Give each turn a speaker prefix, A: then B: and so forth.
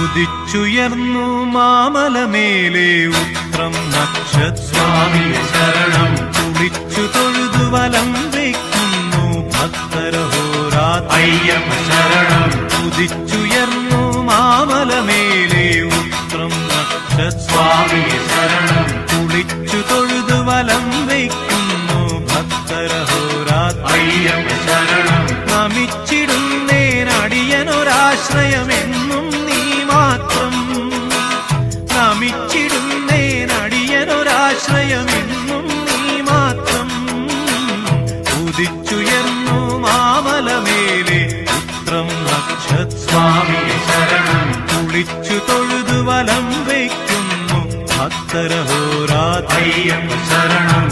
A: ഉദിച്ചുയർന്നു മാമലമേലെ ഉത്രം നക്ഷസ്വാമിയെ ശരണം. കുളിച്ചു തൊഴുതു വലം വയ്ക്കുന്നു ഭക്തരഹോരാത്രയ്യപ്പ ശരണം. ഉദിച്ചുയർന്നു മാമലമേലെ ഉത്രം നക്ഷസ്വാമിയെ ശരണം. കുളിച്ചു തൊഴുതു വലം വയ്ക്കുന്നു ഭക്തരഹോരാത്രയ്യപ്പ ശരണം. നമിച്ചിടുന്നേനടിയനൊരാശ്രയമെന്നും നീ മാത്രം. നമിച്ചിടുന്നേനടിയനൊരാശ്രയമെന്നും നീ മാത്രം. ഉദിച്ചുയർന്നു മാമലമേലെ ഉത്രം നക്ഷസ്വാമിയെ ശരണം. കുളിച്ചു തൊഴുതു വലം വയ്ക്കുന്നു ഭക്തരഹോരാത്രയ്യപ്പ ശരണം.